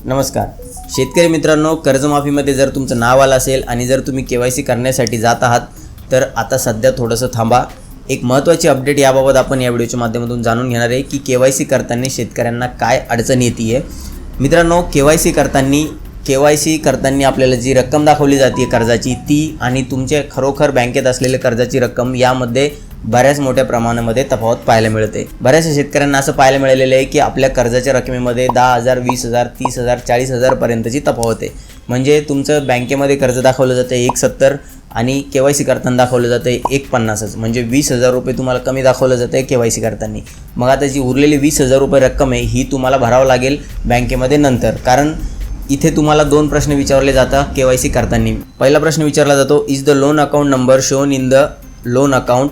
नमस्कार शेतकरी मित्रांनो, कर्जमाफीमध्ये जर तुमचं नाव आलं असेल आणि जर तुम्ही KYC करण्यासाठी जात आहात तर आता सध्या थोडंसं थांबा। एक महत्त्वाची अपडेट याबाबत आपण या व्हिडिओच्या माध्यमातून जाणून घेणार आहे की KYC करताना शेतकऱ्यांना काय अडचण येते। मित्रांनो, KYC करताना आपल्याला जी रक्कम दाखवली जाते कर्जाची ती आणि तुमच्या खरोखर बँकेत असलेल्या कर्जाची रक्कम यामध्ये बऱ्याच मोठ्या प्रमाणामध्ये तफावत पाहायला मिळते। बऱ्याचशा शेतकऱ्यांना असं पाहायला मिळालेलं आहे की आपल्या कर्जाच्या रकमेमध्ये 10,000, 20,000, 30,000, 40,000 पर्यंतची तफावत आहे। म्हणजे तुमचं बँकेमध्ये कर्ज दाखवलं जातं 1,70 आणि KYC करताना दाखवलं जातं 1,50, म्हणजे 20,000 रुपये तुम्हाला कमी दाखवलं जातं KYC करताना। मग आता जी उरलेली 20,000 रुपये रक्कम आहे ही तुम्हाला भरावं लागेल बँकेमध्ये नंतर, कारण इथे तुम्हाला दोन प्रश्न विचारले जातात KYC करताना। पहिला प्रश्न विचारला जातो, is the loan account number shown in the loan account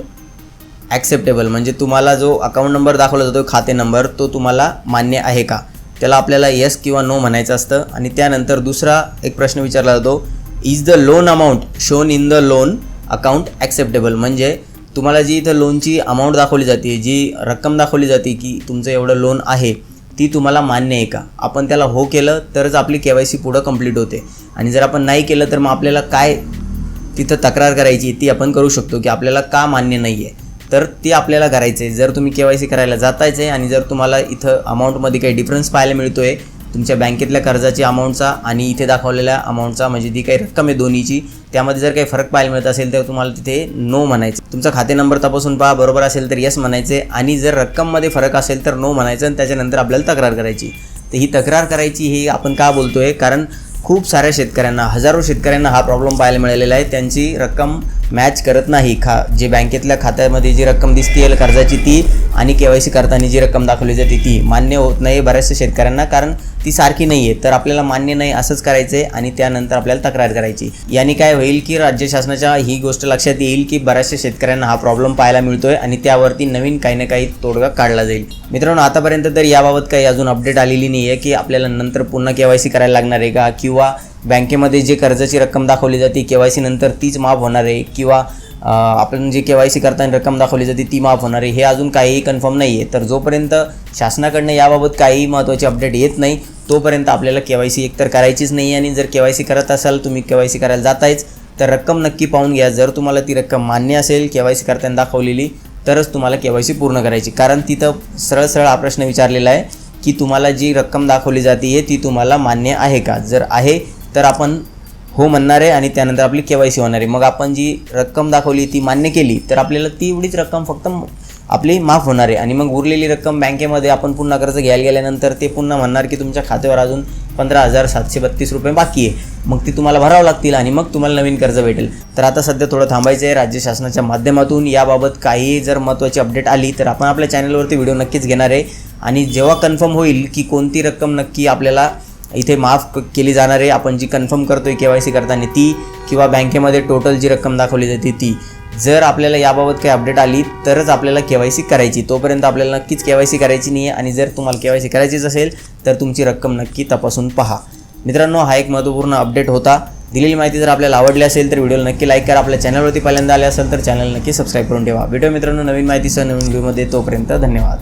acceptable, म्हणजे तुम्हाला जो अकाउंट नंबर दाखवला जातो खाते नंबर तो तुम्हाला मान्य आहे का, त्याला आपल्याला येस किंवा नो म्हणायचं असतं। आणि त्यानंतर दुसरा एक प्रश्न विचारला जातो, is the loan amount shown in the loan account acceptable, म्हणजे तुम्हाला जी इथं लोनची अमाऊंट दाखवली जाते, जी रक्कम दाखवली जाते की तुमचं एवढं लोन आहे ती तुम्हाला मान्य आहे का। आपण त्याला हो केलं तरच आपली KYC पुढं कंप्लीट होते आणि जर आपण नाही केलं तर मग आपल्याला काय तिथं तक्रार करायची ती आपण करू शकतो की आपल्याला का मान्य नाही आहे, तर ते आपल्याला करायचं आहे। जर तुम्ही KYC करायला जातायचं आहे आणि जर तुम्हाला इथं अमाऊंटमध्ये काही डिफरन्स पाहायला मिळतो आहे तुमच्या बँकेतल्या कर्जाची अमाऊंटचा आणि इथे दाखवलेल्या अमाऊंटचा, म्हणजे जी काही रक्कम आहे दोन्हीची त्यामध्ये जर काही फरक पाहायला मिळत असेल तर तुम्हाला तिथे नो म्हणायचं। तुमचा खाते नंबर तपासून पहा, बरोबर असेल तर येस म्हणायचे आणि जर रक्कममध्ये फरक असेल तर नो म्हणायचं आणि त्याच्यानंतर आपल्याला तक्रार करायची। तर ही तक्रार करायची ही आपण का बोलतो आहे, कारण खूप साऱ्या शेतकऱ्यांना, हजारो शेतकऱ्यांना हा प्रॉब्लेम पाहायला मिळालेला आहे। त्यांची रक्कम मॅच करत नाही, जे बँकेतल्या खात्यामध्ये जी रक्कम दिसते कर्जाची ती आणि KYC करताना जी रक्कम दाखवली जाते ती मान्य होत नाही बऱ्याचशा शेतकऱ्यांना, कारण ती सारखी नाही आहे। तर आपल्याला मान्य नाही असंच करायचं आहे आणि त्यानंतर आपल्याला तक्रार करायची। याने काय होईल की राज्य शासनाच्या ही गोष्ट लक्षात येईल की बऱ्याचशा शेतकऱ्यांना हा प्रॉब्लेम पाहायला मिळतोय आणि त्यावरती नवीन काही ना काही तोडगा काढला जाईल। मित्रांनो, आतापर्यंत तर याबाबत काही अजून अपडेट आलेली नाही आहे की आपल्याला नंतर पुन्हा KYC करायला लागणार आहे का, किंवा बँकेमध्ये जे कर्जाची रक्कम दाखवली जाते KYC नंतर तीच माफ होणार आहे, किंवा आपण जे KYC करताना रक्कम दाखवली जाते ती माफ होणार आहे, हे अजून काहीही कन्फर्म नाही आहे। तर जोपर्यंत शासनाकडनं याबाबत काही महत्त्वाची अपडेट येत नाही तोपर्यंत आपल्याला KYC एकतर करायचीच नाही। आणि जर KYC करत असाल, तुम्ही KYC करायला जातायच तर रक्कम नक्की पाहून घ्या। जर तुम्हाला ती रक्कम मान्य असेल KYC करताना दाखवलेली तरच तुम्हाला KYC पूर्ण करायची, कारण तिथं सरळ हा प्रश्न विचारलेला आहे की तुम्हाला जी रक्कम दाखवली जाते ती तुम्हाला मान्य आहे का। जर आहे तर आपण हो म्हणणार आहे आणि त्यानंतर आपली KYC होणार आहे। मग आपण जी रक्कम दाखवली ती मान्य केली तर आपल्याला ती एवढीच रक्कम फक्त आपली माफ होणार आहे आणि मग उरलेली रक्कम बँकेमध्ये आपण पुन्हा कर्ज घ्यायला गेल्यानंतर ते पुन्हा म्हणणार की तुमच्या खात्यावर अजून 15,732 रुपये बाकी आहे, मग ती तुम्हाला भरावं लागतील आणि मग तुम्हाला नवीन कर्ज भेटेल। तर आता सध्या थोडं थांबायचं आहे। राज्य शासनाच्या माध्यमातून याबाबत काही जर महत्त्वाची अपडेट आली तर आपण आपल्या चॅनलवरती व्हिडिओ नक्कीच घेणार आहे आणि जेव्हा कन्फर्म होईल की कोणती रक्कम नक्की आपल्याला इथे माफ केली जाणार आहे, आपण जी कन्फर्म करतोय KYC करताना ती, किंवा बँकेमध्ये टोटल जी रक्कम दाखवली जाते ती, जर आपल्याला याबाबत काही अपडेट आली तरच आपल्याला KYC करायची। तोपर्यंत आपल्याला नक्कीच KYC करायची नाही आहे आणि जर तुम्हाला KYC करायचीच असेल तर तुमची रक्कम नक्की तपासून पहा। मित्रांनो, हा एक महत्त्वपूर्ण अपडेट होता। दिलेली माहिती जर आपल्याला आवडली असेल तर व्हिडिओला नक्की लाईक करा। आपल्या चॅनलवरती पहिल्यांदा आले असेल तर चॅनल नक्की सबस्क्राईब करून ठेवा। भेटूया मित्रांनो नवीन माहितीसह नवीन व्हिडिओमध्ये, तोपर्यंत धन्यवाद।